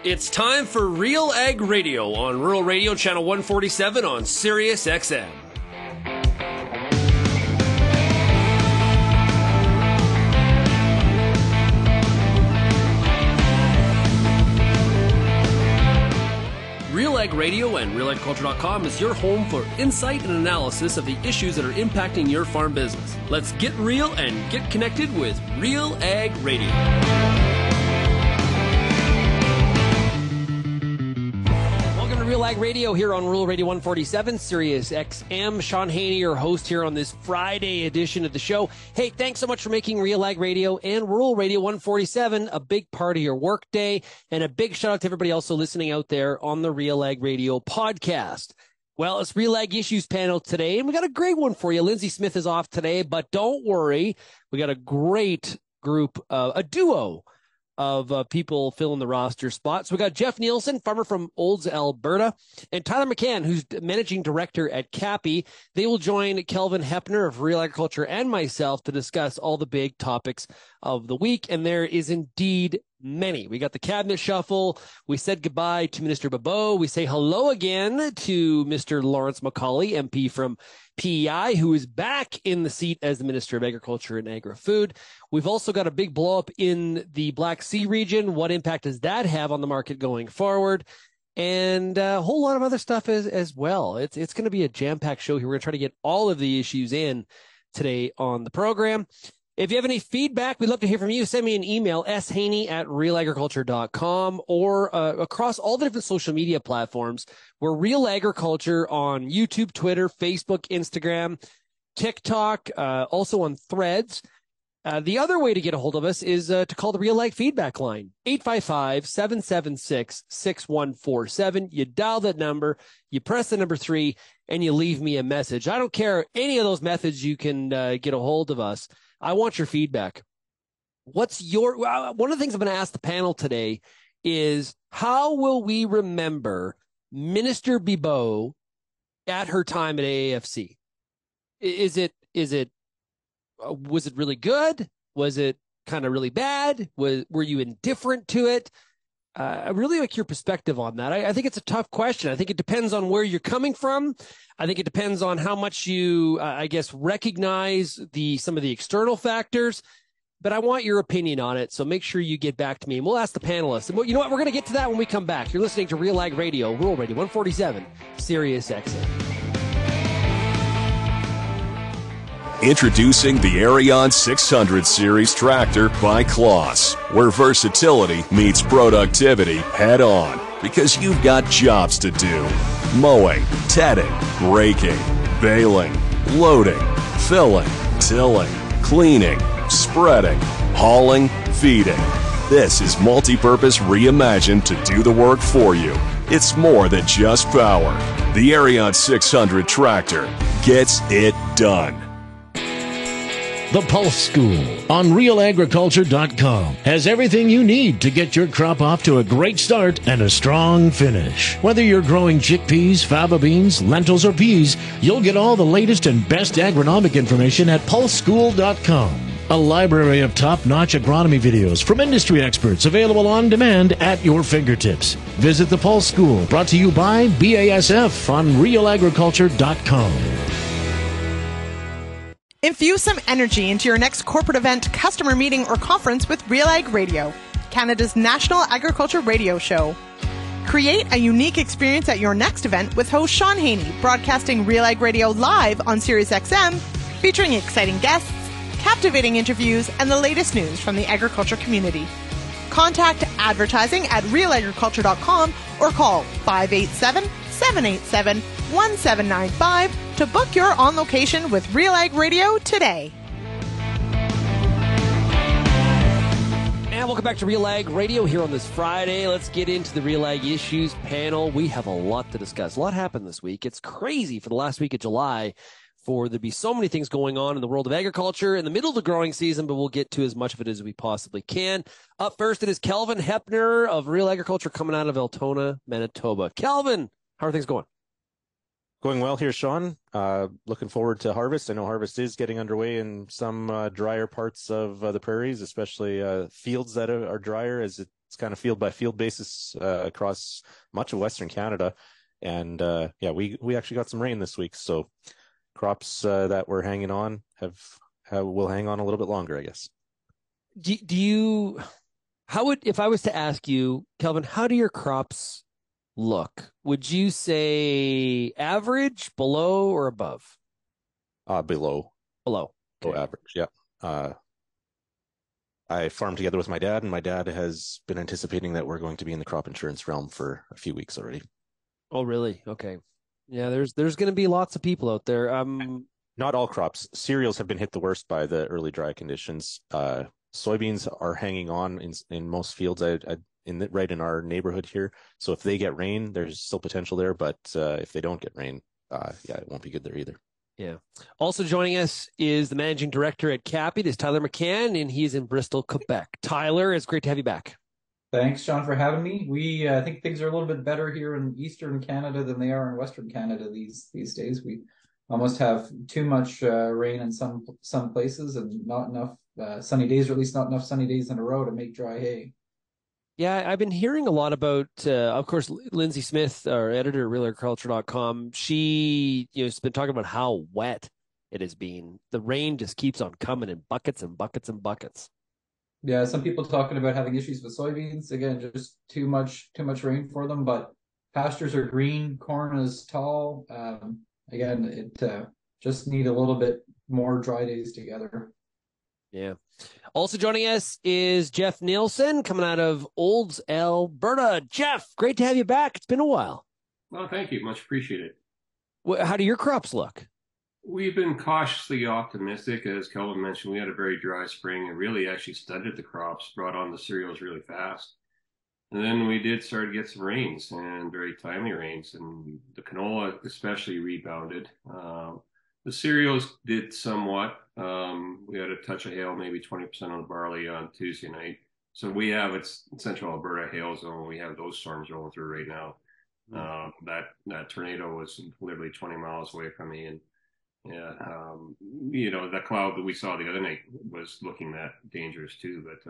It's time for RealAg Radio on Rural Radio Channel 147 on Sirius XM. RealAg Radio and RealAgriculture.com is your home for insight and analysis of the issues that are impacting your farm business. Let's get real and get connected with RealAg Radio. RealAg Radio here on Rural Radio 147, Sirius XM. Shaun Haney, your host here on this Friday edition of the show. Hey, thanks so much for making RealAg Radio and Rural Radio 147 a big part of your workday. And a big shout out to everybody also listening out there on the RealAg Radio podcast. Well, it's RealAg Issues Panel today, and we got a great one for you. Lindsay Smith is off today, but don't worry. We got a great group, a duo of people filling the roster spots. We got Jeff Nielsen, farmer from Olds, Alberta, and Tyler McCann, who's managing director at CAPI. They will join Kelvin Heppner of RealAgriculture and myself to discuss all the big topics of the week, and there is indeed many. We got the cabinet shuffle. We said goodbye to Minister Bibeau. We say hello again to Mr. Lawrence MacAulay, MP from PEI, who is back in the seat as the Minister of Agriculture and Agri-Food. We've also got a big blow up in the Black Sea region. What impact does that have on the market going forward? And a whole lot of other stuff as well. It's going to be a jam-packed show here. We're going to try to get all of the issues in today on the program. If you have any feedback, we'd love to hear from you. Send me an email, shaney@realagriculture.com, or across all the different social media platforms. We're Real Agriculture on YouTube, Twitter, Facebook, Instagram, TikTok, also on Threads. The other way to get a hold of us is to call the RealAg feedback line, 855-776-6147. You dial that number, you press the number 3, and you leave me a message. I don't care any of those methods you can get a hold of us. I want your feedback. One of the things I'm going to ask the panel today is, how will we remember Minister Bibeau at her time at AAFC? Was it really good? Was it kind of really bad? Were you indifferent to it? I really like your perspective on that. I think it's a tough question. I think it depends on where you're coming from. I think it depends on how much you, recognize some of the external factors. But I want your opinion on it, so make sure you get back to me, and we'll ask the panelists. And you know what? We're going to get to that when we come back. You're listening to RealAg Radio, Rural Radio 147, Sirius XM. Introducing the Arion 600 Series tractor by Claas, where versatility meets productivity head on, because you've got jobs to do. Mowing, tedding, raking, baling, loading, filling, tilling, cleaning, spreading, hauling, feeding. This is multi-purpose reimagined to do the work for you. It's more than just power. The Arion 600 tractor gets it done. The Pulse School on RealAgriculture.com has everything you need to get your crop off to a great start and a strong finish. Whether you're growing chickpeas, faba beans, lentils, or peas, you'll get all the latest and best agronomic information at PulseSchool.com. A library of top-notch agronomy videos from industry experts available on demand at your fingertips. Visit the Pulse School, brought to you by BASF on RealAgriculture.com. Infuse some energy into your next corporate event, customer meeting, or conference with RealAg Radio, Canada's national agriculture radio show. Create a unique experience at your next event with host Shaun Haney, broadcasting RealAg Radio live on Sirius XM, featuring exciting guests, captivating interviews, and the latest news from the agriculture community. Contact advertising at realagriculture.com or call 587-787-1795 to book your on location with RealAg Radio today. And welcome back to RealAg Radio here on this Friday. Let's get into the RealAg Issues Panel. We have a lot to discuss. A lot happened this week. It's crazy for the last week of July for there to be so many things going on in the world of agriculture in the middle of the growing season, but we'll get to as much of it as we possibly can. Up first, it is Kelvin Heppner of RealAgriculture coming out of Altona, Manitoba. Kelvin, how are things going? Going well here, Shaun. Looking forward to harvest. I know harvest is getting underway in some drier parts of the prairies, especially fields that are drier, as it it's kind of field by field basis across much of Western Canada. And we actually got some rain this week, so crops that were hanging on will hang on a little bit longer, I guess. If I was to ask you, Kelvin, how do your crops look? Would you say average, below, or above? Below. Below. Okay. Average, yeah. I farm together with my dad, and my dad has been anticipating that we're going to be in the crop insurance realm for a few weeks already. Oh, really? Okay. Yeah, there's going to be lots of people out there. Not all crops. Cereals have been hit the worst by the early dry conditions. Soybeans are hanging on in most fields right in our neighborhood here. So if they get rain, there's still potential there. But if they don't get rain, it won't be good there either. Yeah. Also joining us is the managing director at CAPI. This is Tyler McCann, and he's in Bristol, Quebec. Tyler, it's great to have you back. Thanks, Shaun, for having me. We I think things are a little bit better here in Eastern Canada than they are in Western Canada these days. We almost have too much rain in some places and not enough sunny days, or at least not enough sunny days in a row to make dry hay. Yeah, I've been hearing a lot about, of course, Lindsay Smith, our editor at RealAgriculture.com. She, has been talking about how wet it has been. The rain just keeps on coming in buckets and buckets and buckets. Yeah, some people talking about having issues with soybeans. Again, just too much rain for them. But pastures are green, corn is tall. Again, it just need a little bit more dry days together. Yeah. Also joining us is Jeff Nielsen, coming out of Olds, Alberta. Jeff, great to have you back. It's been a while. Well, thank you. Much appreciated. How do your crops look? We've been cautiously optimistic. As Kelvin mentioned, we had a very dry spring and really actually studded the crops, brought on the cereals really fast. And then we did start to get some rains, and very timely rains, and the canola especially rebounded. The cereals did somewhat. We had a touch of hail, maybe 20% on the barley on Tuesday night. So we have it's Central Alberta hail zone. We have those storms rolling through right now. That tornado was literally 20 miles away from me, and that cloud that we saw the other night was looking that dangerous too. But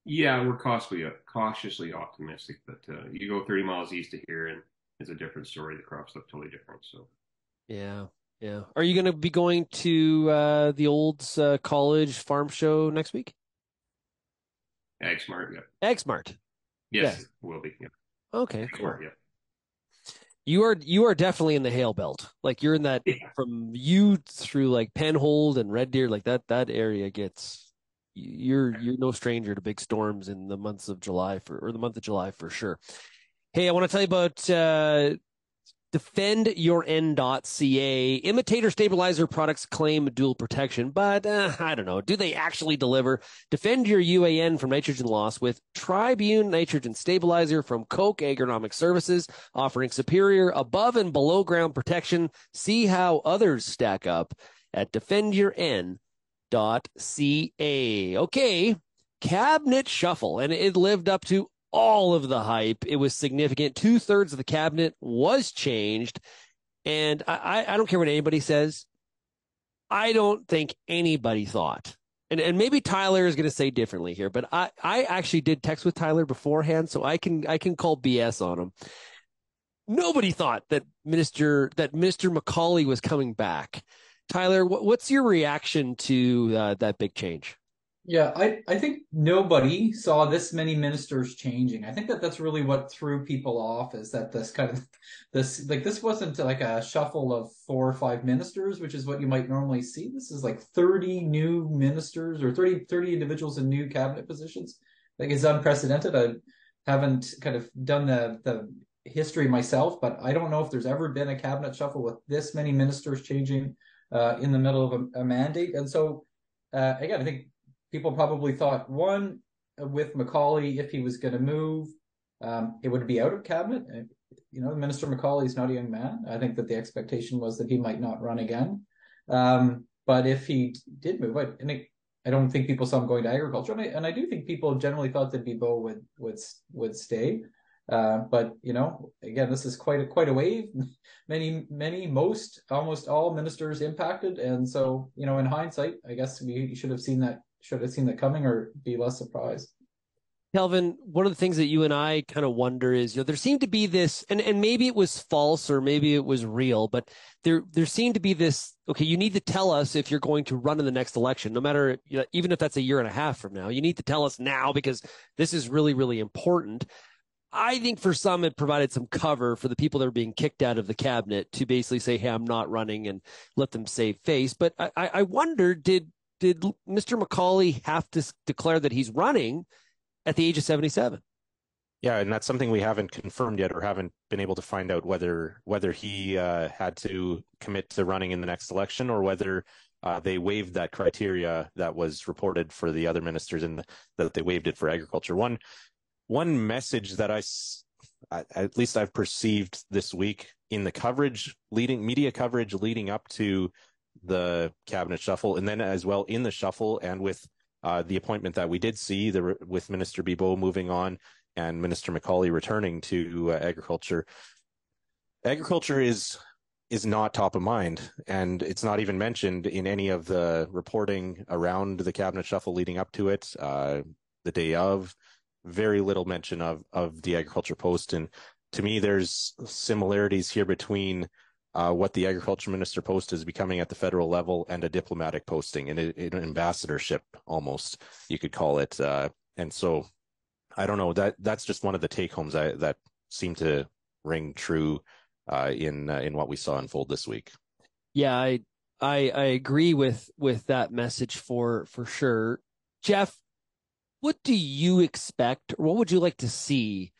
we're cautiously optimistic. But you go 30 miles east of here, and it's a different story. The crops look totally different. So yeah. Yeah. Are you going to be going to the Olds College Farm Show next week? Ag Smart, yeah. Ag Smart. Yes, will be. Yeah. Okay, Ag cool. Smart, yeah. You are definitely in the hail belt. Like you're in that from you through like Penhold and Red Deer, like that area gets. You're no stranger to big storms in the month of July for sure. Hey, I want to tell you about DefendYourN.ca. Imitator stabilizer products claim dual protection, but I don't know. Do they actually deliver? Defend your UAN from nitrogen loss with Tribune Nitrogen Stabilizer from Koch Agronomic Services, offering superior above and below ground protection. See how others stack up at DefendYourN.ca. Okay, cabinet shuffle, and it lived up to all of the hype. It was significant. 2/3 of the cabinet was changed. And I don't care what anybody says. I don't think anybody thought, and maybe Tyler is going to say differently here, but I actually did text with Tyler beforehand, so I can call BS on him. Nobody thought that Minister MacAulay was coming back. Tyler, what's your reaction to that big change? Yeah, I think nobody saw this many ministers changing. I think that's really what threw people off, is that this wasn't like a shuffle of 4 or 5 ministers, which is what you might normally see. This is like 30 new ministers or 30 individuals in new cabinet positions. Like, it's unprecedented. I haven't kind of done the history myself, but I don't know if there's ever been a cabinet shuffle with this many ministers changing in the middle of a mandate. And so again, I think people probably thought, one, with MacAulay, if he was going to move, it would be out of cabinet. Minister MacAulay is not a young man. I think that the expectation was that he might not run again. But if he did move, I don't think people saw him going to agriculture. And I do think people generally thought that Bibeau would stay. But again, this is quite a wave. Almost all ministers impacted. And so, in hindsight, I guess we should have seen that coming, or be less surprised. Kelvin, one of the things that you and I kind of wonder is, there seemed to be this, and maybe it was false or maybe it was real, but there seemed to be this, okay, you need to tell us if you're going to run in the next election, no matter, even if that's a year and a half from now, you need to tell us now because this is really, really important. I think for some, it provided some cover for the people that are being kicked out of the cabinet to basically say, hey, I'm not running, and let them save face. But I wonder, did Mr. MacAulay have to declare that he's running at the age of 77? Yeah, and that's something we haven't confirmed yet, or haven't been able to find out whether he had to commit to running in the next election, or whether they waived that criteria that was reported for the other ministers, and that they waived it for agriculture. One message that at least I've perceived this week in the media coverage leading up to the cabinet shuffle, and then as well in the shuffle, and with the appointment that we did see with Minister Bibeau moving on and Minister MacAulay returning to agriculture. Agriculture is not top of mind, and it's not even mentioned in any of the reporting around the cabinet shuffle leading up to it. The day of, very little mention of the agriculture post. And to me, there's similarities here between what the agriculture minister post is becoming at the federal level and a diplomatic posting, and an ambassadorship, almost, you could call it. And so I don't know, that's just one of the take homes that seem to ring true in what we saw unfold this week. Yeah, I agree with that message for sure. Jeff, what do you expect, or what would you like to see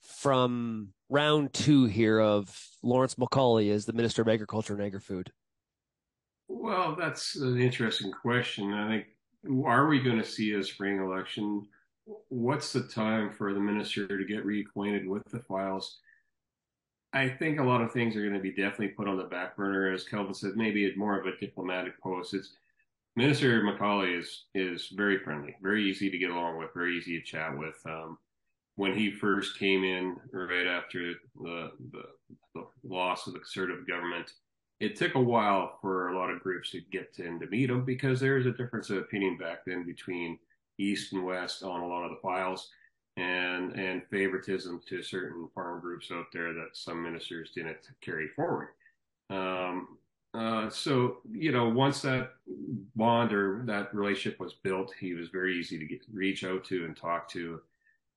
from round 2 here of Lawrence MacAulay as the Minister of Agriculture and Agri-Food? Well, that's an interesting question. I think, are we going to see a spring election? What's the time for the minister to get reacquainted with the files? I think a lot of things are going to be definitely put on the back burner. As Kelvin said, maybe it's more of a diplomatic post. Minister MacAulay is very friendly, very easy to get along with, very easy to chat with. When he first came in, right after the loss of the Conservative government, it took a while for a lot of groups to get to him to meet him, because there was a difference of opinion back then between East and West on a lot of the files, and favoritism to certain farm groups out there that some ministers didn't carry forward. So, once that bond or that relationship was built, he was very easy to reach out to and talk to.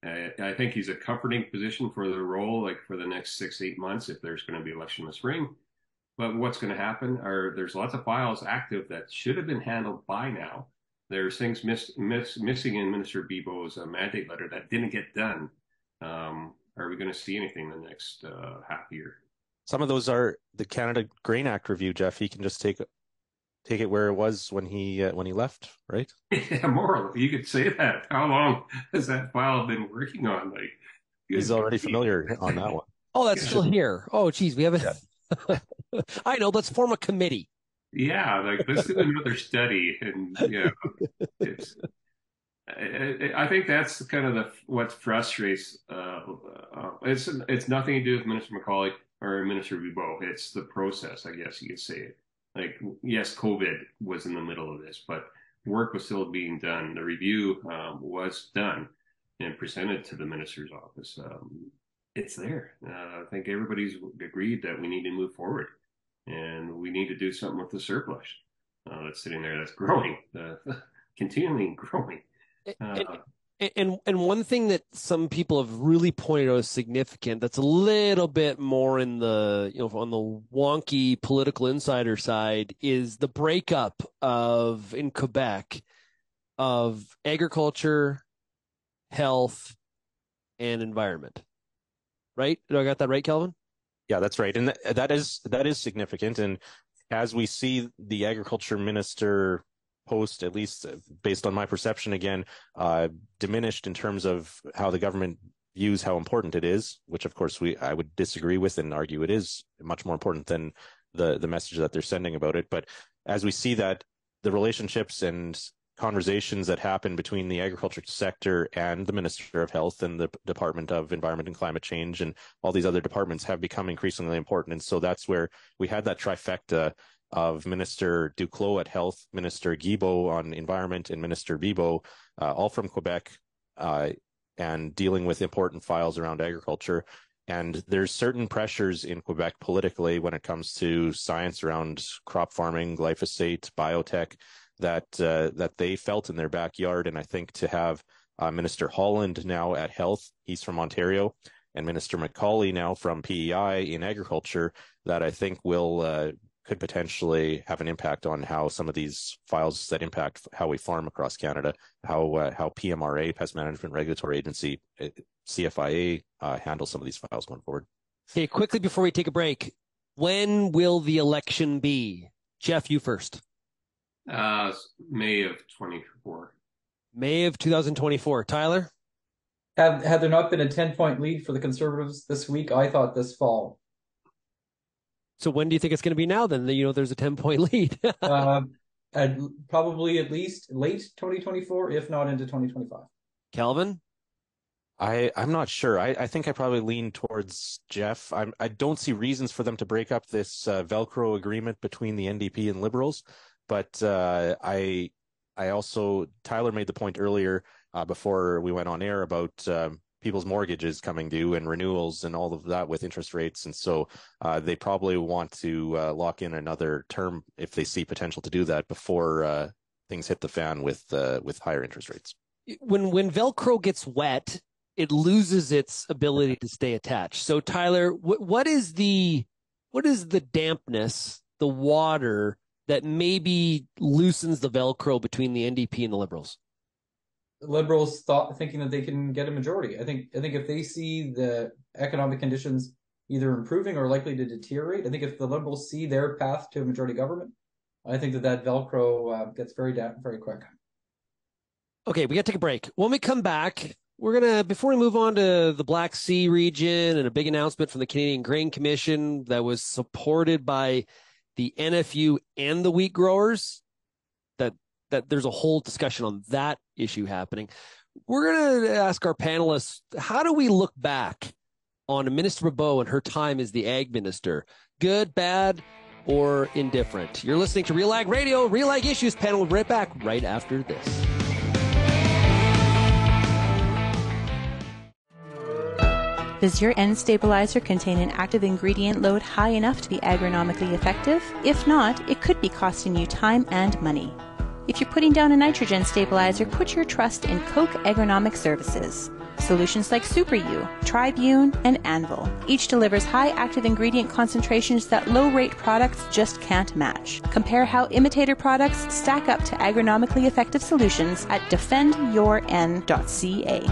I think he's a comforting position for the role, like for the next 6-8 months, if there's going to be election in the spring. But what's going to happen there's lots of files active that should have been handled by now. There's things missing in Minister Bibeau's mandate letter that didn't get done. Are we going to see anything in the next half year? Some of those are the Canada Grain Act review, Jeff. He can just take it where it was when he left, right? Yeah, more. You could say that. How long has that file been working on? Like, he's already familiar on that one. Oh, that's still here. Oh, geez, we haven't. Yeah. I know. Let's form a committee. Yeah, like let's do another study, and I think that's kind of what frustrates. It's nothing to do with Minister MacAulay or Minister Bibeau. It's the process, I guess you could say. Like, yes, COVID was in the middle of this, but work was still being done. The review was done and presented to the minister's office. It's there. I think everybody's agreed that we need to move forward, and we need to do something with the surplus that's sitting there, that's growing, continually growing. And one thing that some people have really pointed out as significant, that's a little bit more in the, on the wonky political insider side, is the breakup in Quebec of agriculture, health, and environment. Right? Do I got that right, Kelvin? Yeah, that's right. And that is significant. And as we see the agriculture minister post, at least based on my perception again, diminished in terms of how the government views how important it is, which of course I would disagree with and argue it is much more important than the message that they're sending about it. But as we see that the relationships and conversations that happen between the agriculture sector and the Minister of Health and the Department of Environment and Climate Change and all these other departments have become increasingly important. And so that's where we had that trifecta of Minister Duclos at Health, Minister Guilbeault on Environment, and Minister Bibeau, all from Quebec, and dealing with important files around agriculture. And there's certain pressures in Quebec politically when it comes to science around crop farming, glyphosate, biotech, that they felt in their backyard. And I think to have Minister Holland now at Health, he's from Ontario, and Minister MacAulay now from PEI in agriculture, that I think will could potentially have an impact on how some of these files that impact how we farm across Canada, how PMRA, Pest Management Regulatory Agency, CFIA, handle some of these files going forward. Okay, quickly before we take a break, when will the election be? Jeff, you first. May of 24. May of 2024. Tyler? Had there not been a 10-point lead for the Conservatives this week, I thought this fall. So when do you think it's going to be now then? There's a 10-point lead. Probably at least late 2024, if not into 2025. Kelvin? I'm not sure. I think I probably lean towards Jeff. I don't see reasons for them to break up this Velcro agreement between the NDP and Liberals. But I also, Tyler made the point earlier before we went on air about people's mortgages coming due and renewals and all of that with interest rates. And so they probably want to lock in another term if they see potential to do that before things hit the fan with higher interest rates. When Velcro gets wet, it loses its ability to stay attached. So Tyler, what is the dampness, the water that maybe loosens the Velcro between the NDP and the Liberals? Liberals thinking that they can get a majority. I think if they see the economic conditions either improving or likely to deteriorate, I think if the Liberals see their path to a majority government, I think that Velcro gets very damp very quick. Okay, we got to take a break. When we come back, before we move on to the Black Sea region and a big announcement from the Canadian Grain Commission that was supported by the NFU and the wheat growers, that there's a whole discussion on that issue happening. We're going to ask our panelists, how do we look back on Minister Bibeau and her time as the ag minister? Good, bad, or indifferent? You're listening to RealAg Radio, RealAg Issues Panel. We'll be right back right after this. Does your N stabilizer contain an active ingredient load high enough to be agronomically effective? If not, it could be costing you time and money. If you're putting down a nitrogen stabilizer, put your trust in Koch Agronomic Services. Solutions like Super U, Tribune, and Anvil. Each delivers high active ingredient concentrations that low-rate products just can't match. Compare how imitator products stack up to agronomically effective solutions at defendyourn.ca.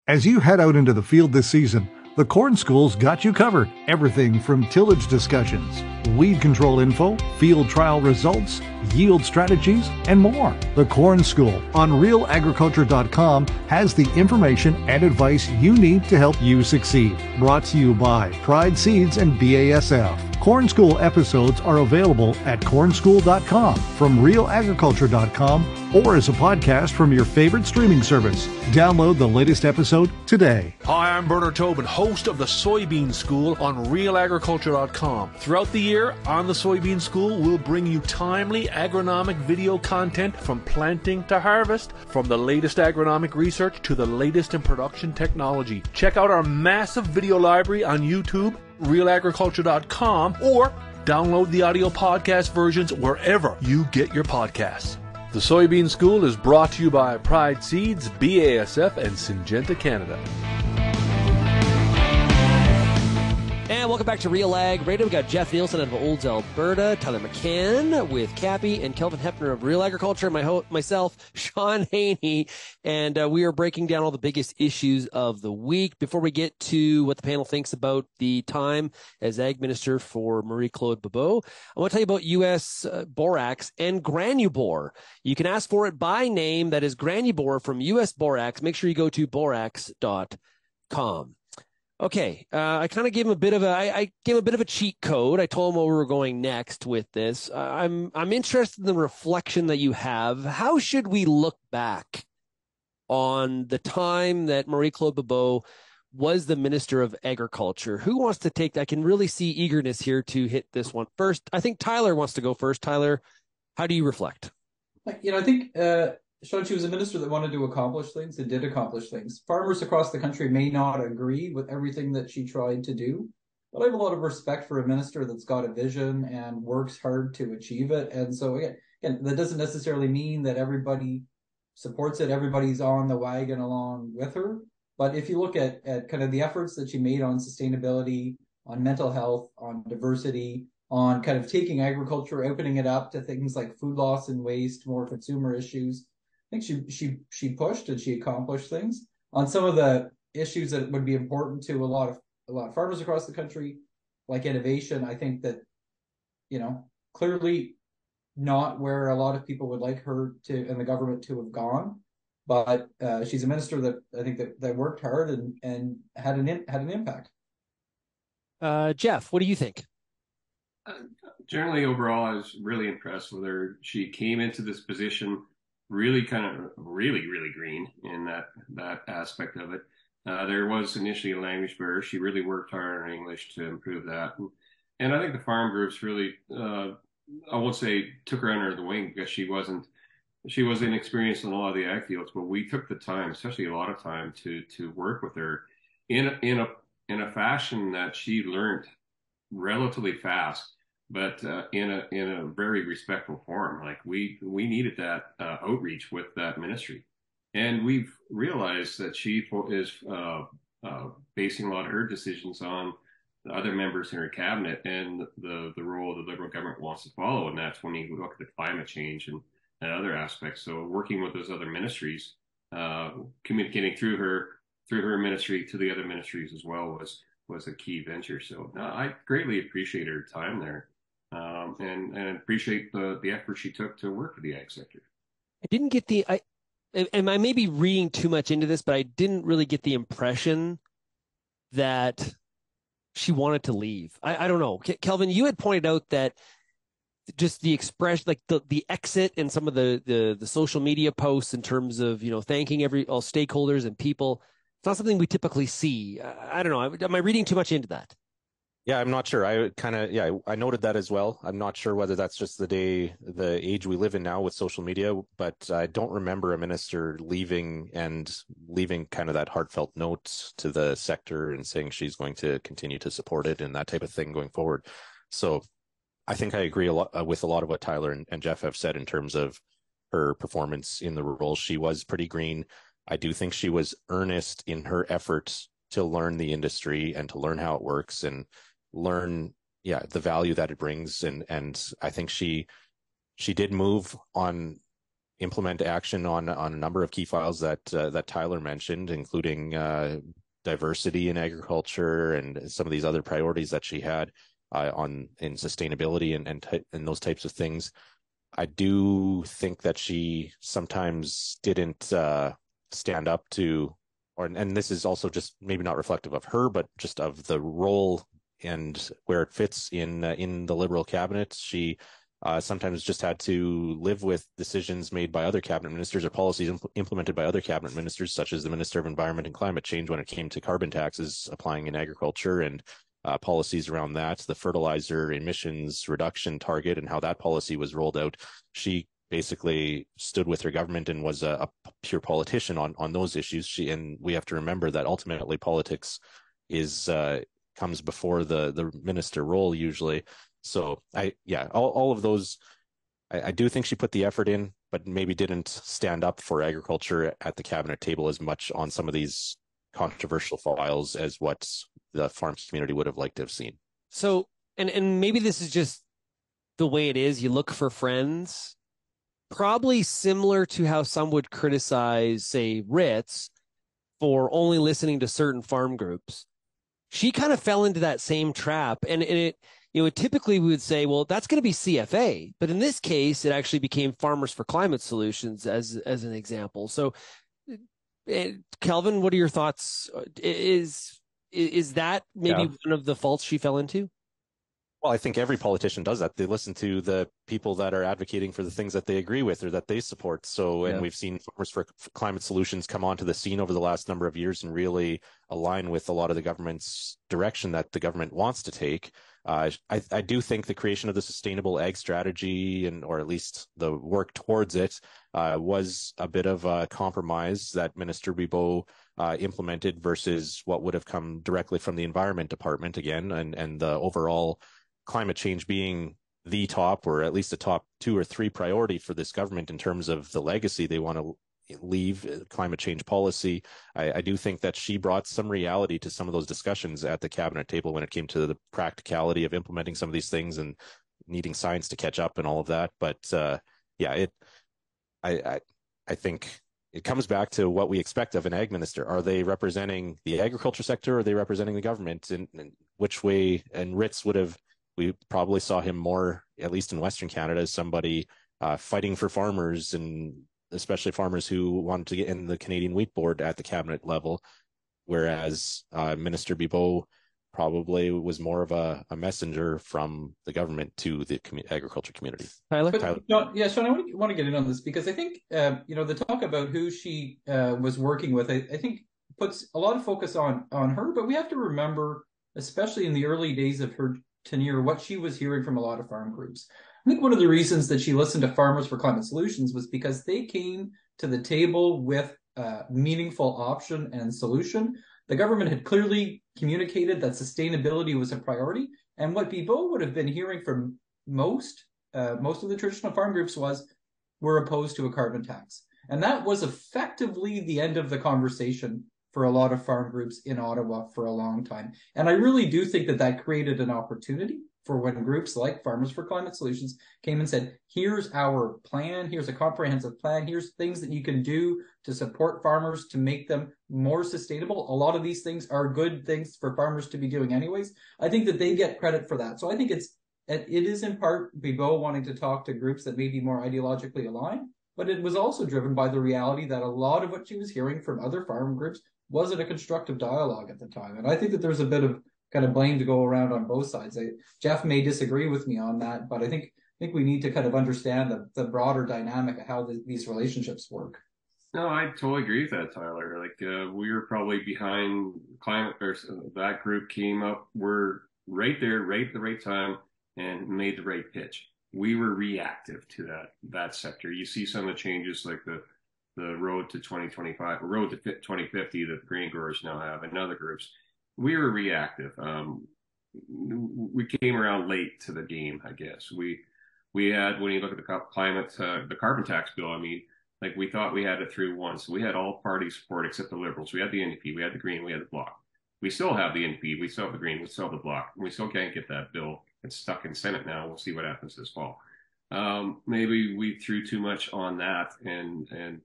As you head out into the field this season, the Corn School's got you covered. Everything from tillage discussions, weed control info, field trial results, yield strategies, and more. The Corn School on RealAgriculture.com has the information and advice you need to help you succeed. Brought to you by Pride Seeds and BASF. Corn School episodes are available at cornschool.com, from realagriculture.com, or as a podcast from your favorite streaming service. Download the latest episode today. Hi, I'm Bernard Tobin, host of the Soybean School on realagriculture.com. Throughout the year on the Soybean School, we'll bring you timely agronomic video content from planting to harvest, from the latest agronomic research to the latest in production technology. Check out our massive video library on YouTube, realagriculture.com, or download the audio podcast versions wherever you get your podcasts. The Soybean School is brought to you by Pride Seeds, BASF, and Syngenta Canada. And welcome back to RealAg Radio. We got Jeff Nielsen out of Olds, Alberta, Tyler McCann with CAPI, and Kelvin Heppner of RealAgriculture, myself, Shaun Haney, and we are breaking down all the biggest issues of the week. Before we get to what the panel thinks about the time as Ag Minister for Marie-Claude Bibeau, I want to tell you about U.S. Borax and Granubor. You can ask for it by name. That is Granubor from U.S. Borax. Make sure you go to borax.com. Okay, I kind of gave him a bit of I gave him a bit of a cheat code. I told him where we were going next with this. I'm interested in the reflection that you have. How should we look back on the time that Marie-Claude Bibeau was the Minister of Agriculture? Who wants to take that? I can really see eagerness here to hit this one first. I think Tyler wants to go first. Tyler, how do you reflect? I think Shaun, she was a minister that wanted to accomplish things and did accomplish things. Farmers across the country may not agree with everything that she tried to do, but I have a lot of respect for a minister that's got a vision and works hard to achieve it. And so again, that doesn't necessarily mean that everybody supports it, everybody's on the wagon along with her. But if you look at kind of the efforts that she made on sustainability, on mental health, on diversity, on kind of taking agriculture, opening it up to things like food loss and waste, more consumer issues, I think she pushed and she accomplished things on some of the issues that would be important to a lot of farmers across the country, like innovation. I think that, clearly not where a lot of people would like her to and the government to have gone, but she's a minister that I think that worked hard and had an impact. Jeff, what do you think? Generally, overall, I was really impressed with her. She came into this position really kind of really green in that aspect of it. There was initially a language barrier. She really worked hard on English to improve that. And I think the farm groups really, I won't say took her under the wing, because she was inexperienced in a lot of the ag fields, but we took the time, especially a lot of time, to work with her in a fashion that she learned relatively fast, but in a very respectful form. Like we needed that outreach with that ministry, and we've realized that she is basing a lot of her decisions on the other members in her cabinet and the role the Liberal government wants to follow, and that's when you look at the climate change and other aspects. So working with those other ministries, communicating through her ministry to the other ministries as well was a key venture. So I greatly appreciate her time there, and appreciate the effort she took to work for the ag sector. I didn't get and I may be reading too much into this, but I didn't really get the impression that she wanted to leave. I don't know. Kelvin, you had pointed out that just the expression, like the exit and some of the social media posts in terms of, thanking all stakeholders and people, it's not something we typically see. I don't know. Am I reading too much into that? Yeah, I'm not sure. I noted that as well. I'm not sure whether that's just the age we live in now with social media, but I don't remember a minister leaving kind of that heartfelt note to the sector and saying she's going to continue to support it and that type of thing going forward. So I think I agree with a lot of what Tyler and Jeff have said in terms of her performance in the role. She was pretty green. I do think she was earnest in her efforts to learn the industry and to learn how it works and learn the value that it brings. And I think she did implement action on a number of key files that Tyler mentioned, including diversity in agriculture and some of these other priorities that she had in sustainability and those types of things. I do think that she sometimes didn't stand up to, and this is also just maybe not reflective of her, but just of the role and where it fits in the Liberal cabinet. She sometimes just had to live with decisions made by other cabinet ministers or policies implemented by other cabinet ministers, such as the Minister of Environment and Climate Change when it came to carbon taxes applying in agriculture and policies around that, the fertilizer emissions reduction target and how that policy was rolled out. She basically stood with her government and was a pure politician on those issues. And we have to remember that ultimately politics comes before the minister role usually. So all of those, I do think she put the effort in, but maybe didn't stand up for agriculture at the cabinet table as much on some of these controversial files as what the farm community would have liked to have seen. So, and maybe this is just the way it is. You look for friends, probably similar to how some would criticize, say, Ritz for only listening to certain farm groups. She kind of fell into that same trap, and it typically we would say, well, that's going to be CFA, but in this case, it actually became Farmers for Climate Solutions as an example. So, Kelvin, what are your thoughts? Is that maybe one of the faults she fell into? Well, I think every politician does that. They listen to the people that are advocating for the things that they agree with or that they support. So, and we've seen Farmers for Climate Solutions come onto the scene over the last number of years and really align with a lot of the government's direction that the government wants to take. I do think the creation of the sustainable ag strategy or at least the work towards it was a bit of a compromise that Minister Bibeau implemented versus what would have come directly from the Environment Department again, and the overall climate change being the top, or at least a top 2 or 3 priority for this government in terms of the legacy they want to leave climate change policy. I do think that she brought some reality to some of those discussions at the cabinet table when it came to the practicality of implementing some of these things and needing science to catch up and all of that. But I think it comes back to what we expect of an ag minister. Are they representing the agriculture sector, or are they representing the government? And which way? And we probably saw him more, at least in Western Canada, as somebody fighting for farmers, and especially farmers who wanted to get in the Canadian Wheat Board at the cabinet level, whereas Minister Bibeau probably was more of a messenger from the government to the agriculture community. Tyler? Yeah, Shaun, I want to get in on this because I think, the talk about who she was working with, I think puts a lot of focus on her, but we have to remember, especially in the early days of her tenure, what she was hearing from a lot of farm groups. I think one of the reasons that she listened to Farmers for Climate Solutions was because they came to the table with a meaningful option and solution. The government had clearly communicated that sustainability was a priority. And what Bibeau would have been hearing from most of the traditional farm groups was, we're opposed to a carbon tax. And that was effectively the end of the conversation for a lot of farm groups in Ottawa for a long time. And I really do think that created an opportunity for when groups like Farmers for Climate Solutions came and said, here's our plan, here's a comprehensive plan, here's things that you can do to support farmers to make them more sustainable. A lot of these things are good things for farmers to be doing anyways. I think that they get credit for that. So I think it is in part Bibeau wanting to talk to groups that may be more ideologically aligned, but it was also driven by the reality that a lot of what she was hearing from other farm groups wasn't a constructive dialogue at the time. And I think that there's a bit of kind of blame to go around on both sides. Jeff may disagree with me on that, but I think we need to kind of understand the broader dynamic of how these relationships work. No, I totally agree with that, Tyler. We were probably behind climate, or that group came up. We're right there, right at the right time, and made the right pitch. We were reactive to that sector. You see some of the changes, like the road to 2025, or road to 2050 that the grain growers now have, and other groups. We were reactive. We came around late to the game, I guess. We had, when you look at the carbon tax bill, we thought we had it through once. We had all party support except the Liberals. We had the NDP, we had the Green, we had the Bloc. We still have the NDP, we still have the Green, we still have the Bloc. We still can't get that bill. It's stuck in Senate now. We'll see what happens this fall. Maybe we threw too much on that and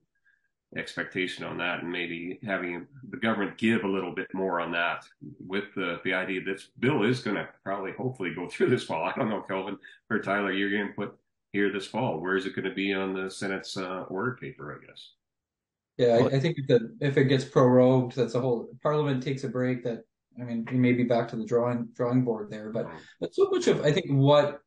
expectation on that, and maybe having the government give a little bit more on that, with the idea that this bill is going to probably hopefully go through this fall. I don't know, Kelvin or Tyler, you're going to put here this fall. Where is it going to be on the Senate's order paper, I guess? Yeah, I think if it gets prorogued, that's a whole Parliament takes a break. We may be back to the drawing board there, but so much of, I think, what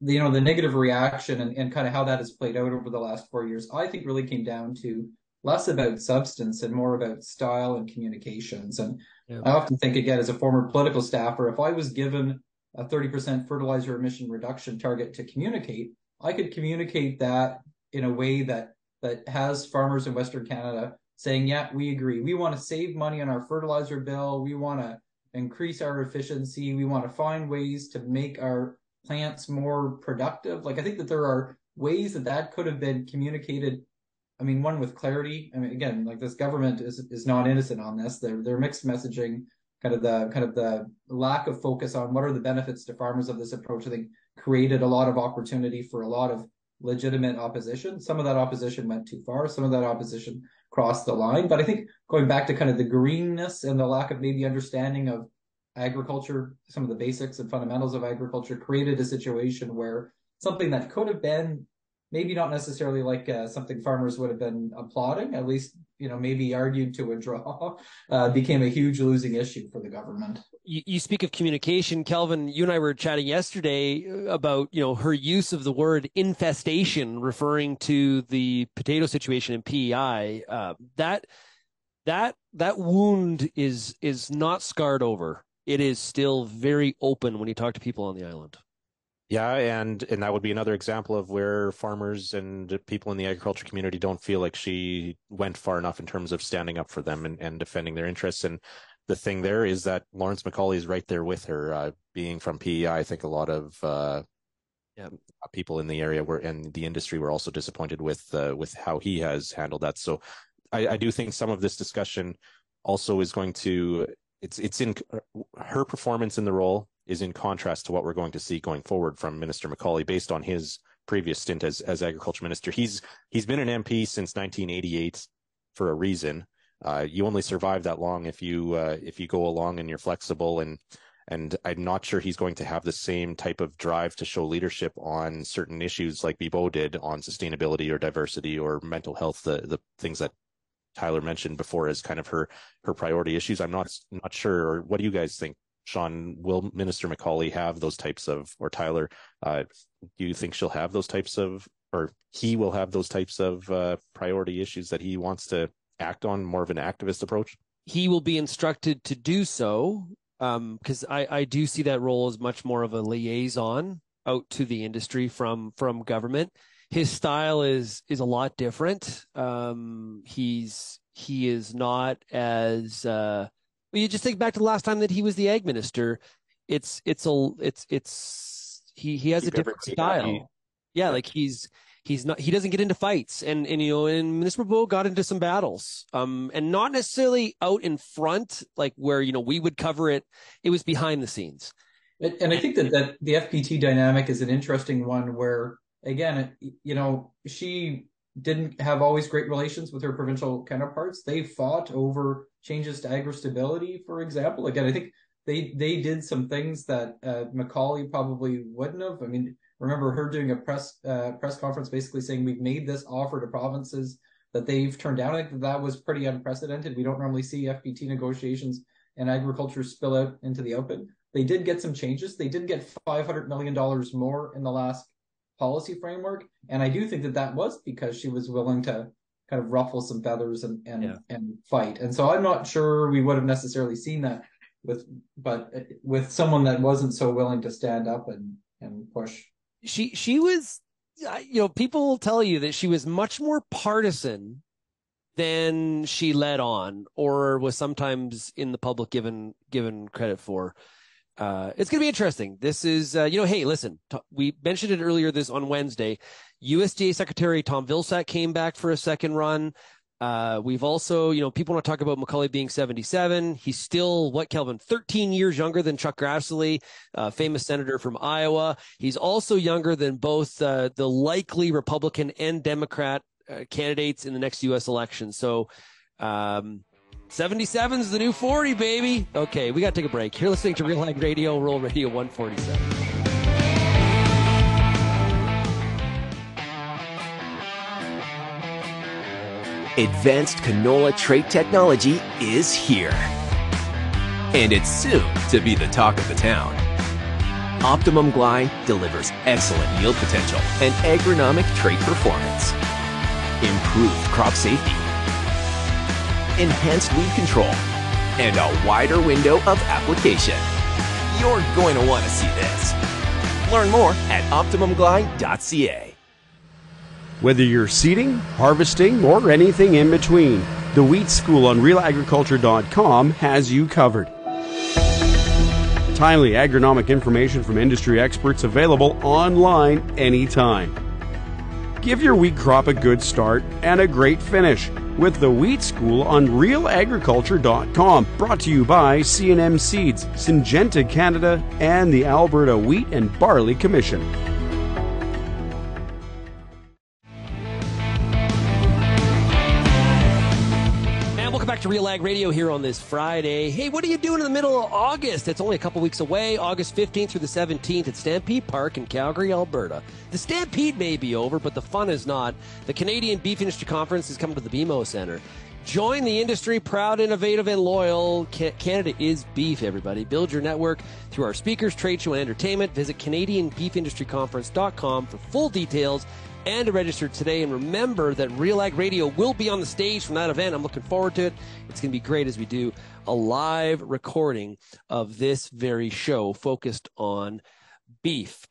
the negative reaction and kind of how that has played out over the last 4 years, I think really came down to less about substance and more about style and communications. And I often think, again, as a former political staffer, if I was given a 30% fertilizer emission reduction target to communicate, I could communicate that in a way that has farmers in Western Canada saying, yeah, we agree. We want to save money on our fertilizer bill. We want to increase our efficiency. We want to find ways to make our plants more productive. I think that there are ways that could have been communicated. One with clarity. Again, this government is not innocent on this. They're mixed messaging, kind of the lack of focus on what are the benefits to farmers of this approach, I think, created a lot of opportunity for a lot of legitimate opposition. Some of that opposition went too far. Some of that opposition crossed the line. But I think going back to kind of the greenness and the lack of maybe understanding of agriculture, some of the basics and fundamentals of agriculture, created a situation where something that could have been maybe not necessarily something farmers would have been applauding, at least, maybe argued to a draw, became a huge losing issue for the government. You speak of communication, Kelvin. You and I were chatting yesterday about, her use of the word infestation, referring to the potato situation in PEI. That wound is not scarred over. It is still very open when you talk to people on the island. Yeah, and that would be another example of where farmers and people in the agriculture community don't feel like she went far enough in terms of standing up for them and defending their interests. And the thing there is that Lawrence MacAulay is right there with her. Being from PEI, I think a lot of people in the area and the industry were also disappointed with how he has handled that. So I do think some of this discussion also is going to it's in her performance in the role is in contrast to what we're going to see going forward from Minister MacAulay based on his previous stint as agriculture minister. He's been an MP since 1988 for a reason. You only survive that long if you go along and you're flexible, and I'm not sure he's going to have the same type of drive to show leadership on certain issues like Bibeau did on sustainability or diversity or mental health, the things that Tyler mentioned before as kind of her priority issues. I'm not sure. Or what do you guys think? Shaun, will Minister MacAulay have those types of, or Tyler, do you think she'll have those types of, or he will have those types of priority issues that he wants to act on, more of an activist approach? He will be instructed to do so, because I do see that role as much more of a liaison out to the industry from government. His style is a lot different. He is not as you just think back to the last time that he was the ag minister. He has a different style. Yeah, like he doesn't get into fights, and Minister Bibeau got into some battles, and not necessarily out in front, like where we would cover it. It was behind the scenes. And I think that the FPT dynamic is an interesting one where, again, she didn't have always great relations with her provincial counterparts. They fought over changes to agri-stability, for example. Again, I think they did some things that MacAulay probably wouldn't have. I mean, remember her doing a press conference basically saying we've made this offer to provinces that they've turned down. I think that was pretty unprecedented. We don't normally see FPT negotiations and agriculture spill out into the open. They did get some changes. They did get $500 million more in the last policy framework, and I do think that was because she was willing to kind of ruffle some feathers and fight. And so I'm not sure we would have necessarily seen that with someone that wasn't so willing to stand up and push. She was, people tell you that she was much more partisan than she let on, or was sometimes in the public given credit for. It's going to be interesting. This is, hey, listen, we mentioned it earlier on Wednesday. USDA Secretary Tom Vilsack came back for a second run. We've also, people want to talk about MacAulay being 77. He's still, Kelvin, 13 years younger than Chuck Grassley, famous senator from Iowa. He's also younger than both the likely Republican and Democrat candidates in the next U.S. election. So, 77 is the new 40, baby. Okay, we got to take a break. You're listening to RealAg Radio, Rural Radio 147. Advanced canola trait technology is here. And it's soon to be the talk of the town. Optimum Glide delivers excellent yield potential and agronomic trait performance. Improved crop safety. Enhanced weed control, and a wider window of application. You're going to want to see this. Learn more at OptimumGlide.ca. Whether you're seeding, harvesting, or anything in between, the Wheat School on RealAgriculture.com has you covered. Timely agronomic information from industry experts available online anytime. Give your wheat crop a good start and a great finish with the Wheat School on RealAgriculture.com. Brought to you by C&M Seeds, Syngenta Canada, and the Alberta Wheat and Barley Commission. Back to RealAg Radio here on this Friday. Hey, what are you doing in the middle of August? It's only a couple weeks away, August 15th through the 17th at Stampede Park in Calgary, Alberta. The Stampede may be over, but the fun is not. The Canadian Beef Industry Conference is coming to the Bibeau Centre. Join the industry, proud, innovative, and loyal. Canada is beef, everybody. Build your network through our speakers, trade show, and entertainment. Visit CanadianBeefIndustryConference.com for full details and to register today. And remember that RealAg Radio will be on the stage from that event. I'm looking forward to it. It's going to be great as we do a live recording of this very show focused on beef.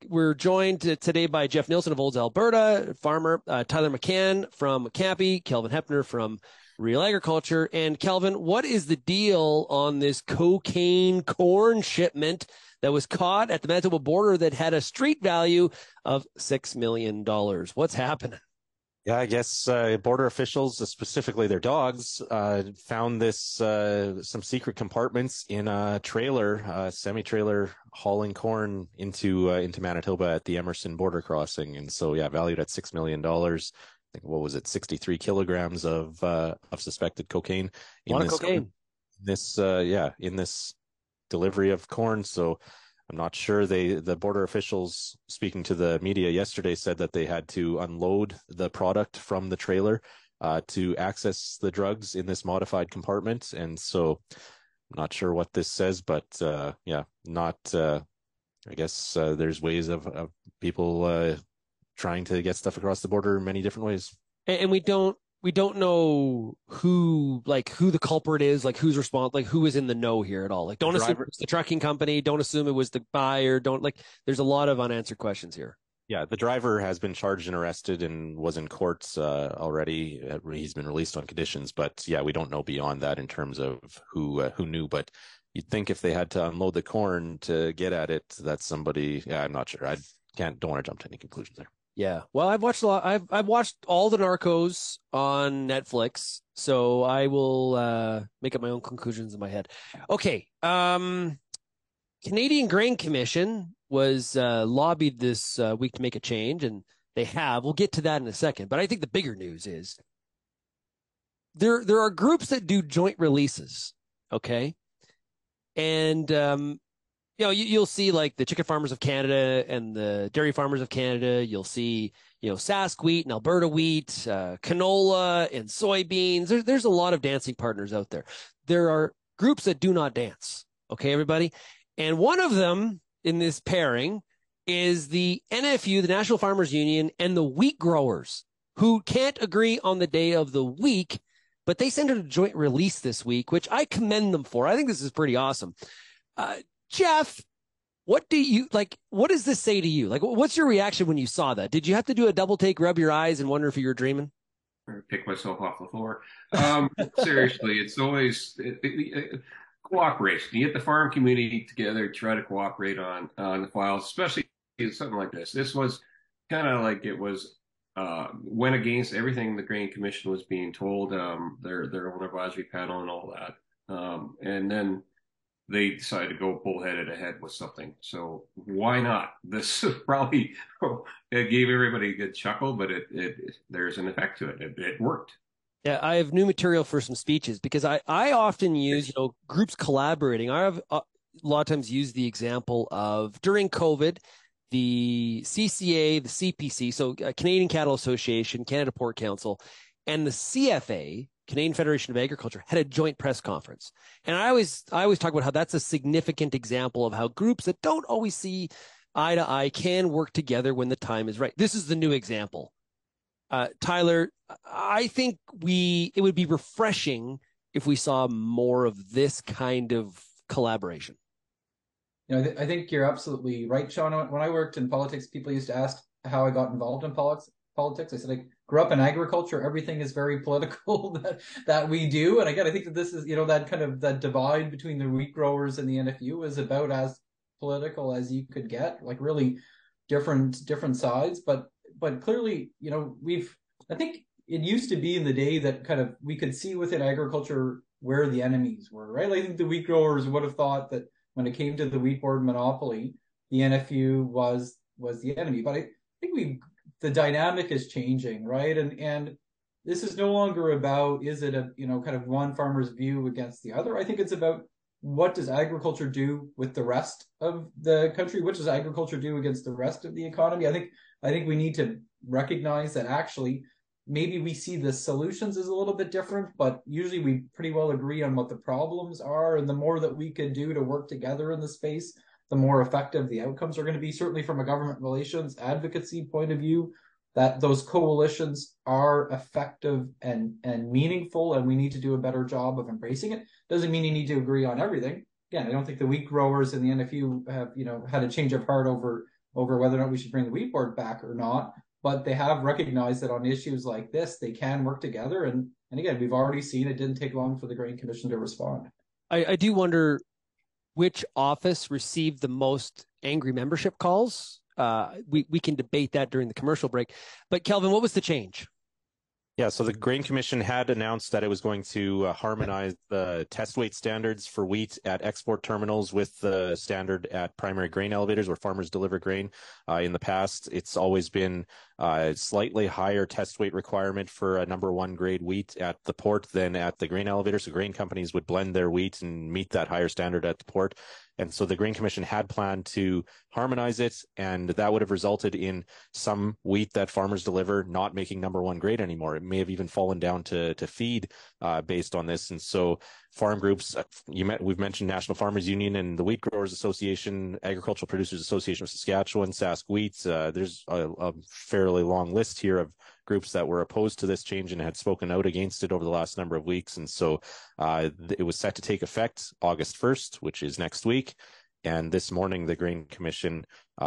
We're joined today by Jeff Nielsen of Olds, Alberta, farmer, Tyler McCann from CAPI, Kelvin Heppner from RealAgriculture. And Kelvin, what is the deal on this cocaine corn shipment that was caught at the Manitoba border that had a street value of $6 million? What's happening? Yeah, I guess border officials, specifically their dogs, found this some secret compartments in a trailer, semi-trailer hauling corn into Manitoba at the Emerson border crossing, and so valued at $6 million. I think, what was it, 63 kilograms of suspected cocaine in this delivery of corn. So I'm not sure. The border officials, speaking to the media yesterday, said that they had to unload the product from the trailer to access the drugs in this modified compartment. And so I'm not sure what this says, but I guess there's ways of people trying to get stuff across the border in many different ways. And we don't know who the culprit is, like who's responsible, like who is in the know here at all. Like, don't assume it's the trucking company. Don't assume it was the buyer. There's a lot of unanswered questions here. Yeah, the driver has been charged and arrested and was in courts already. He's been released on conditions, but we don't know beyond that in terms of who knew. But you'd think if they had to unload the corn to get at it, that's somebody. Yeah, I'm not sure. Don't want to jump to any conclusions there. Yeah. Well, I've watched a lot. I've watched all the Narcos on Netflix, so I will make up my own conclusions in my head. Okay. Canadian Grain Commission was lobbied this week to make a change, and they have. We'll get to that in a second. But I think the bigger news is there are groups that do joint releases. Okay. And you'll see like the Chicken Farmers of Canada and the Dairy Farmers of Canada. You'll see, Sask Wheat and Alberta Wheat, canola and soybeans. There's a lot of dancing partners out there. There are groups that do not dance. Okay, everybody. And one of them in this pairing is the NFU, the National Farmers Union, and the wheat growers, who can't agree on the day of the week, but they sent out a joint release this week, which I commend them for. I think this is pretty awesome. Jeff, what does this say to you? Like, what's your reaction when you saw that? Did you have to do a double take, rub your eyes, and wonder if you were dreaming? Or pick myself off the floor. Seriously, it's always cooperation. You get the farm community together, try to cooperate on the files, especially something like this. This was kind of like it was went against everything the Grain Commission was being told, their own advisory panel and all that. And then they decided to go bullheaded ahead with something. So why not? This probably it gave everybody a good chuckle, but there's an effect to it. It worked. Yeah, I have new material for some speeches because I often use, groups collaborating. I have a lot of times used the example of during COVID, the CCA, the CPC, so Canadian Cattle Association, Canada Pork Council, and the CFA, Canadian Federation of Agriculture, had a joint press conference. And I always talk about how that's a significant example of how groups that don't always see eye to eye can work together when the time is right. This is the new example. Tyler, I think it would be refreshing if we saw more of this kind of collaboration. I think you're absolutely right, Shaun. When I worked in politics, people used to ask how I got involved in politics. I said, I grew up in agriculture. Everything is very political that we do. And again, I think that this is, that kind of that divide between the wheat growers and the NFU is about as political as you could get, like really different sides. But clearly, I think it used to be in the day that kind of we could see within agriculture where the enemies were, right? I think the wheat growers would have thought that when it came to the wheat board monopoly, the NFU was the enemy. But I think the dynamic is changing, right? And this is no longer about, is it a, kind of one farmer's view against the other? I think it's about what does agriculture do with the rest of the country? What does agriculture do against the rest of the economy? I think we need to recognize that actually maybe we see the solutions as a little bit different, but usually we pretty well agree on what the problems are. And the more that we can do to work together in the space, the more effective the outcomes are going to be. Certainly from a government relations advocacy point of view, that those coalitions are effective and meaningful, and we need to do a better job of embracing it. Doesn't mean you need to agree on everything, again, I don't think the wheat growers and the NFU have, had a change of heart over whether or not we should bring the wheat board back or not. But they have recognized that on issues like this, they can work together. And again, we've already seen it didn't take long for the Grain Commission to respond. I do wonder which office received the most angry membership calls. We can debate that during the commercial break. But Kelvin, what was the change? Yeah, so the Grain Commission had announced that it was going to harmonize the test weight standards for wheat at export terminals with the standard at primary grain elevators where farmers deliver grain. In the past, it's always been a slightly higher test weight requirement for a number 1 grade wheat at the port than at the grain elevator. So grain companies would blend their wheat and meet that higher standard at the port. And so the Grain Commission had planned to harmonize it, and that would have resulted in some wheat that farmers deliver not making number 1 grade anymore. It may have even fallen down to feed based on this. And so farm groups, we've mentioned National Farmers Union and the Wheat Growers Association, Agricultural Producers Association of Saskatchewan, Sask Wheat. There's a fairly long list here of groups that were opposed to this change and had spoken out against it over the last number of weeks. And so it was set to take effect August 1st, which is next week. And this morning, the Grain Commission,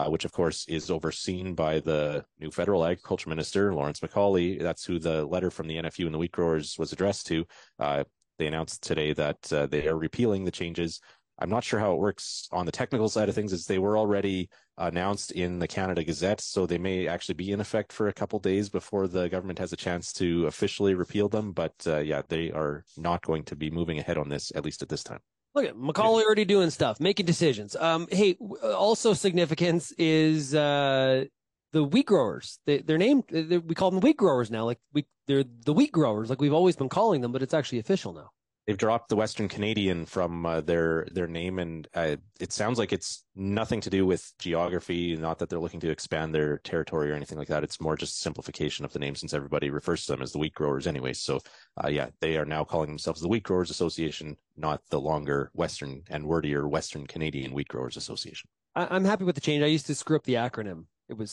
which of course is overseen by the new federal agriculture minister, Lawrence MacAulay, that's who the letter from the NFU and the wheat growers was addressed to. They announced today that they are repealing the changes. I'm not sure how it works on the technical side of things, as they were already announced in the Canada Gazette, so they may actually be in effect for a couple days before the government has a chance to officially repeal them. But yeah, they are not going to be moving ahead on this, at least at this time. Look at MacAulay already doing stuff, making decisions. Hey, also significance is the wheat growers. They're named. We call them wheat growers now. They're the wheat growers, like we've always been calling them, but it's actually official now. They've dropped the Western Canadian from their name, and it sounds like it's nothing to do with geography, not that they're looking to expand their territory or anything like that. It's more just simplification of the name, since everybody refers to them as the wheat growers anyway. So yeah, they are now calling themselves the Wheat Growers Association, not the longer Western and wordier Western Canadian Wheat Growers Association. I'm happy with the change. I used to screw up the acronym.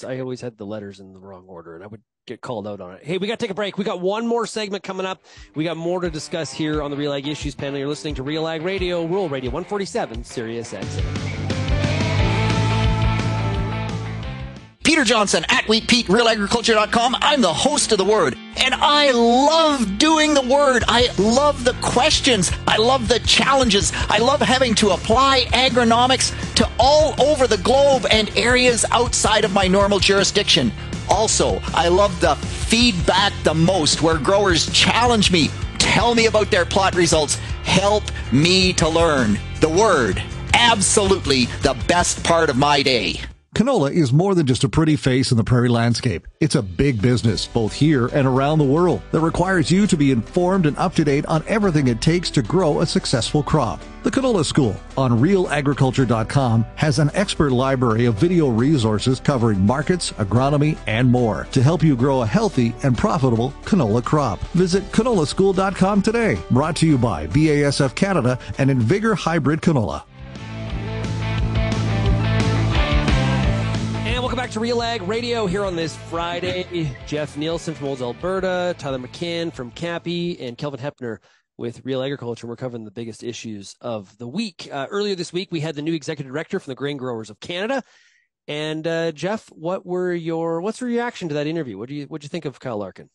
I always had the letters in the wrong order, and I would get called out on it. Hey, we got to take a break. We got one more segment coming up. We got more to discuss here on the RealAg Issues Panel. You're listening to RealAg Radio, Rural Radio 147, Sirius XM. Peter Johnson at WheatPete, RealAgriculture.com. I'm the host of The Word, and I love doing The Word. I love the questions. I love the challenges. I love having to apply agronomics to all over the globe and areas outside of my normal jurisdiction. Also, I love the feedback the most, where growers challenge me, tell me about their plot results, help me to learn. The Word, absolutely the best part of my day. Canola is more than just a pretty face in the prairie landscape. It's a big business, both here and around the world, that requires you to be informed and up to date on everything it takes to grow a successful crop. The Canola School on RealAgriculture.com has an expert library of video resources covering markets, agronomy, and more to help you grow a healthy and profitable canola crop. Visit canolaschool.com today. Brought to you by BASF Canada and Invigor Hybrid Canola. Welcome back to RealAg Radio here on this Friday. Jeff Nielsen from Olds, Alberta, Tyler McCann from CAPI, and Kelvin Heppner with Real Agriculture. We're covering the biggest issues of the week. Earlier this week, we had the new executive director from the Grain Growers of Canada. And Jeff, what's your reaction to that interview? What'd you think of Kyle Larkin?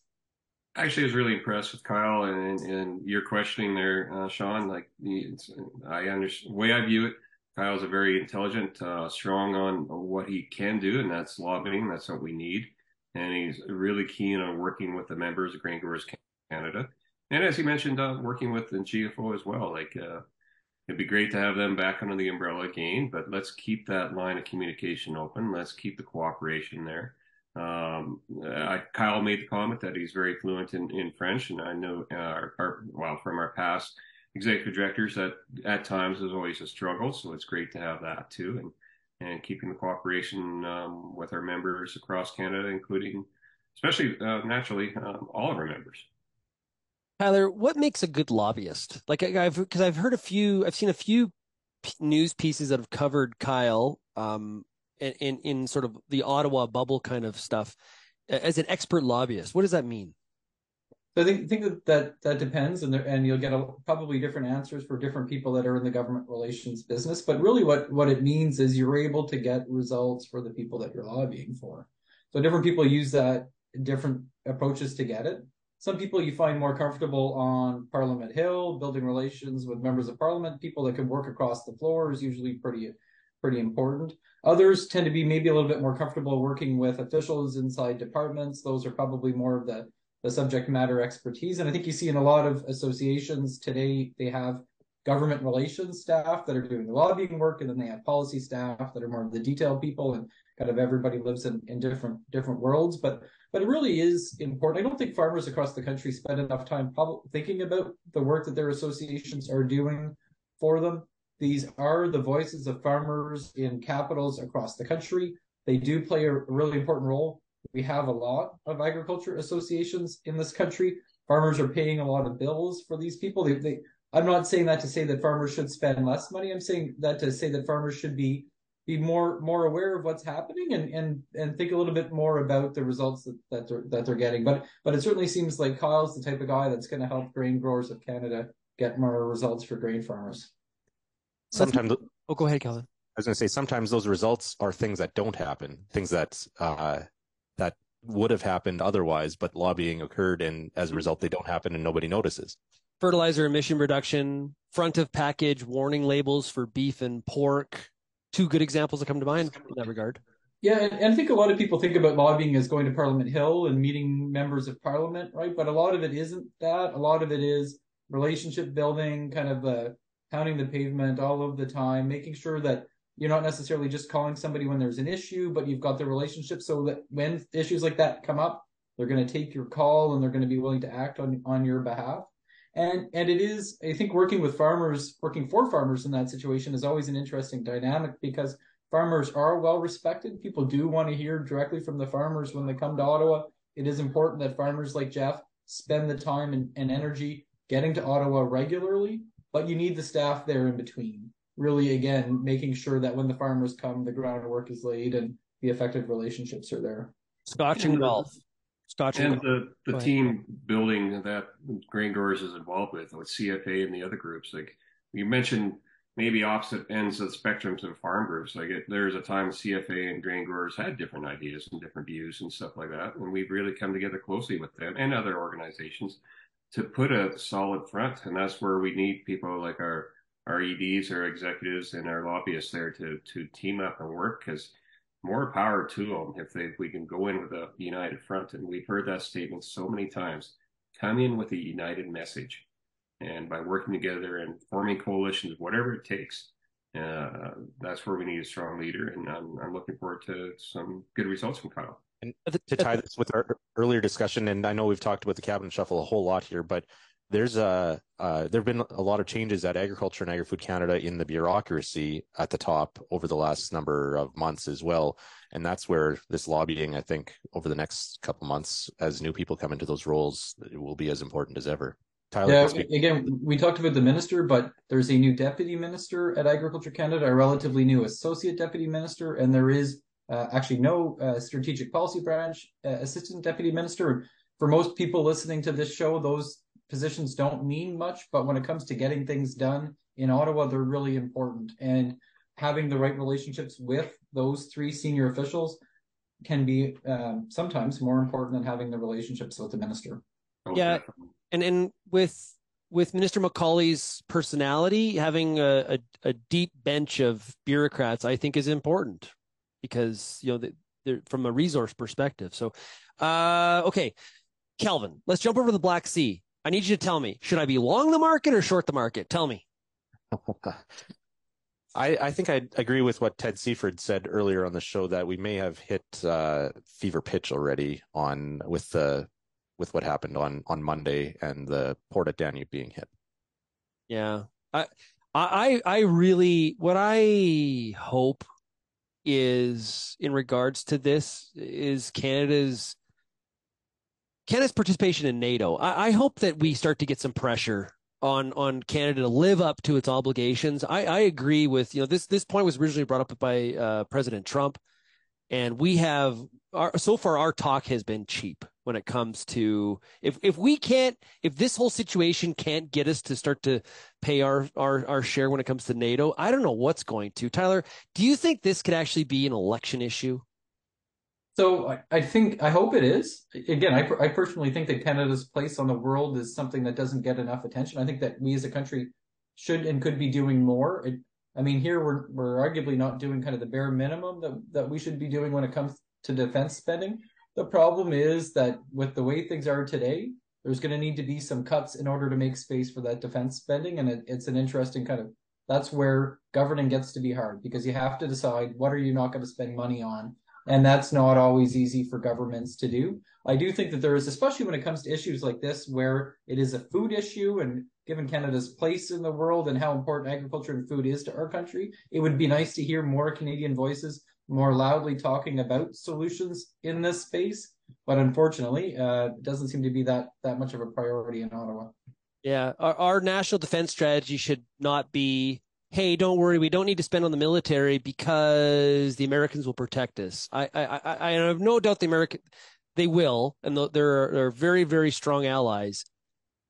Actually, I was really impressed with Kyle and your questioning there, Shaun. I understand the way I view it. Kyle's a very intelligent, strong on what he can do, and that's lobbying. That's what we need. And he's really keen on working with the members of Grain Growers Canada. And as he mentioned, working with the GFO as well. It'd be great to have them back under the umbrella again, but let's keep that line of communication open. Let's keep the cooperation there. Kyle made the comment that he's very fluent in French, and I know from our past executive directors that at times is always a struggle, so it's great to have that too, and keeping the cooperation with our members across Canada, including especially naturally all of our members. Tyler, what makes a good lobbyist? I've seen a few news pieces that have covered Kyle in sort of the Ottawa bubble kind of stuff as an expert lobbyist. What does that mean? So I think that depends, and you'll get probably different answers for different people that are in the government relations business. But really, what it means is you're able to get results for the people that you're lobbying for. So different people use different approaches to get it. Some people you find more comfortable on Parliament Hill, building relations with members of Parliament. People that can work across the floor is usually pretty important. Others tend to be maybe a little bit more comfortable working with officials inside departments. Those are probably more of the subject matter expertise. And I think you see in a lot of associations today, they have government relations staff that are doing the lobbying work, and then they have policy staff that are more of the detailed people, and kind of everybody lives in different worlds. But it really is important. I don't think farmers across the country spend enough time thinking about the work that their associations are doing for them. These are the voices of farmers in capitals across the country. They do play a really important role. We have a lot of agriculture associations in this country. Farmers are paying a lot of bills for these people. I'm not saying that to say that farmers should spend less money. I'm saying that to say that farmers should be more aware of what's happening and think a little bit more about the results that they're getting. But it certainly seems like Kyle's the type of guy that's going to help grain growers of Canada get more results for grain farmers. Sometimes. Oh, go ahead, Kelvin. I was going to say sometimes those results are things that don't happen, things that would have happened otherwise, but lobbying occurred, and as a result, they don't happen and nobody notices. Fertilizer emission reduction, front of package warning labels for beef and pork. Two good examples that come to mind in that regard. Yeah, and I think a lot of people think about lobbying as going to Parliament Hill and meeting members of Parliament, right? But a lot of it isn't that. A lot of it is relationship building, kind of pounding the pavement all of the time, making sure that you're not necessarily just calling somebody when there's an issue, but you've got the relationship so that when issues like that come up, they're going to take your call and they're going to be willing to act on your behalf. And it is, I think, working for farmers in that situation is always an interesting dynamic, because farmers are well respected. People do want to hear directly from the farmers when they come to Ottawa. It is important that farmers like Jeff spend the time and energy getting to Ottawa regularly, but you need the staff there in between. Really, again, making sure that when the farmers come, the groundwork is laid and the effective relationships are there. Scotch and golf. And the team building that grain growers is involved with CFA and the other groups. Like you mentioned, maybe opposite ends of the spectrum to the farm groups. Like there's a time CFA and grain growers had different ideas and different views and stuff like that. And we've really come together closely with them and other organizations to put a solid front. And that's where we need people like our EDs, our executives, and our lobbyists there to team up and work, because more power to them if we can go in with a united front. And we've heard that statement so many times. Come in with a united message. And by working together and forming coalitions, whatever it takes, that's where we need a strong leader. And I'm looking forward to some good results from Kyle. And to tie this with our earlier discussion, and I know we've talked about the cabinet shuffle a whole lot here, but there have been a lot of changes at Agriculture and Agri-Food Canada in the bureaucracy at the top over the last number of months as well. And that's where this lobbying, I think, over the next couple of months, as new people come into those roles, it will be as important as ever. Tyler, yeah, again, we talked about the minister, but there's a new deputy minister at Agriculture Canada, a relatively new associate deputy minister, and there is actually no strategic policy branch assistant deputy minister. For most people listening to this show, those positions don't mean much, but when it comes to getting things done in Ottawa, they're really important. And having the right relationships with those three senior officials can be sometimes more important than having the relationships with the minister. Yeah, and with Minister MacAulay's personality, having a deep bench of bureaucrats, I think, is important, because they're from a resource perspective. So, okay, Kelvin, let's jump over to the Black Sea. I need you to tell me, should I be long the market or short the market? Tell me. I think I agree with what Ted Seaford said earlier on the show, that we may have hit fever pitch already with what happened on Monday and the port at Danube being hit. Yeah. I really, what I hope is, in regards to this, is Canada's participation in NATO. I hope that we start to get some pressure on Canada to live up to its obligations. I agree with, this point was originally brought up by President Trump, and we have, so far our talk has been cheap. when it comes to if this whole situation can't get us to start to pay our share when it comes to NATO, I don't know what's going to. Tyler, do you think this could actually be an election issue? So I hope it is. Again, I personally think that Canada's place on the world is something that doesn't get enough attention. I think that we as a country should and could be doing more. Here we're arguably not doing kind of the bare minimum that we should be doing when it comes to defense spending. The problem is that with the way things are today, there's going to need to be some cuts in order to make space for that defense spending. And it's an interesting that's where governing gets to be hard, because you have to decide what are you not going to spend money on. And that's not always easy for governments to do. I do think that there is, especially when it comes to issues like this, where it is a food issue, and given Canada's place in the world and how important agriculture and food is to our country, it would be nice to hear more Canadian voices more loudly talking about solutions in this space. But unfortunately, it doesn't seem to be that much of a priority in Ottawa. Yeah, our national defense strategy should not be, hey, don't worry, we don't need to spend on the military because the Americans will protect us. I have no doubt they will, and they're very, very strong allies.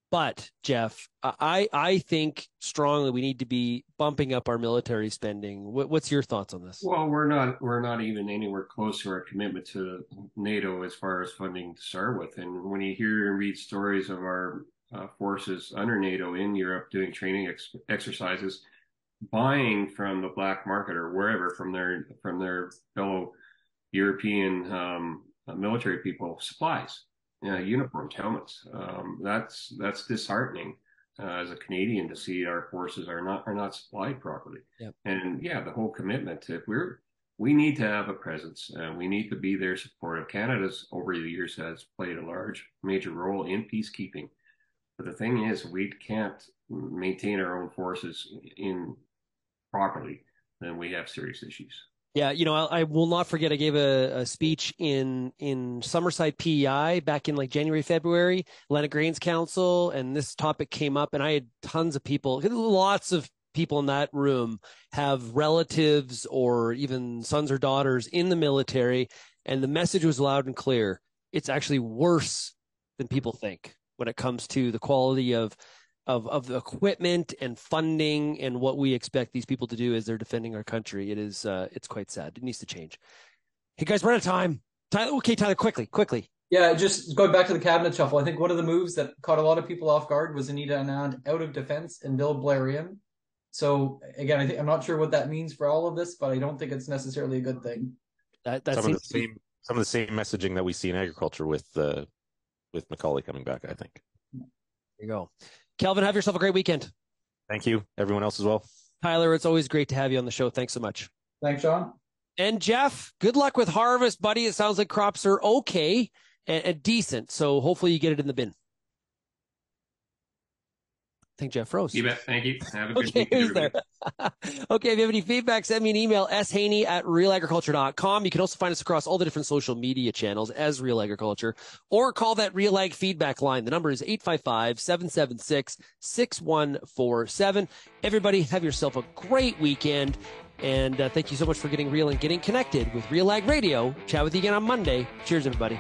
But, Jeff, I think strongly we need to be bumping up our military spending. What's your thoughts on this? Well, we're not even anywhere close to our commitment to NATO as far as funding to start with. And when you hear and read stories of our forces under NATO in Europe doing training exercises, buying from the black market or wherever from their fellow European military people supplies, uniforms, helmets. That's disheartening as a Canadian to see our forces are not supplied properly. Yep. And the whole commitment to we need to have a presence. We need to be there supportive. Canada's over the years has played a major role in peacekeeping. But the thing is, we can't maintain our own forces properly, then we have serious issues. Yeah, I will not forget, I gave a speech in Summerside, PEI back in January, February, Atlantic Grains Council, and this topic came up, and I had tons of people, lots of people in that room have relatives or even sons or daughters in the military, and the message was loud and clear. It's actually worse than people think when it comes to the quality of the equipment and funding and what we expect these people to do as they're defending our country. It is, it's quite sad. It needs to change. Hey guys, we're out of time. Tyler, quickly. Yeah, just going back to the cabinet shuffle, I think one of the moves that caught a lot of people off guard was Anita Anand out of defense and Bill Blair in. So again, I'm not sure what that means for all of this, but I don't think it's necessarily a good thing. Some of the same messaging that we see in agriculture with MacAulay coming back, I think. There you go. Kelvin, have yourself a great weekend. Thank you. Everyone else as well. Tyler, it's always great to have you on the show. Thanks so much. Thanks, Shaun. And Jeff, good luck with harvest, buddy. It sounds like crops are okay and decent. So hopefully you get it in the bin. I think Jeff froze. You bet. Thank you. Have a good weekend. Who's there? Okay, if you have any feedback, send me an email, shaney@realagriculture.com. You can also find us across all the different social media channels as Real Agriculture, or call that RealAg feedback line. The number is 855-776-6147. Everybody, have yourself a great weekend. And thank you so much for getting real and getting connected with RealAg Radio. Chat with you again on Monday. Cheers, everybody.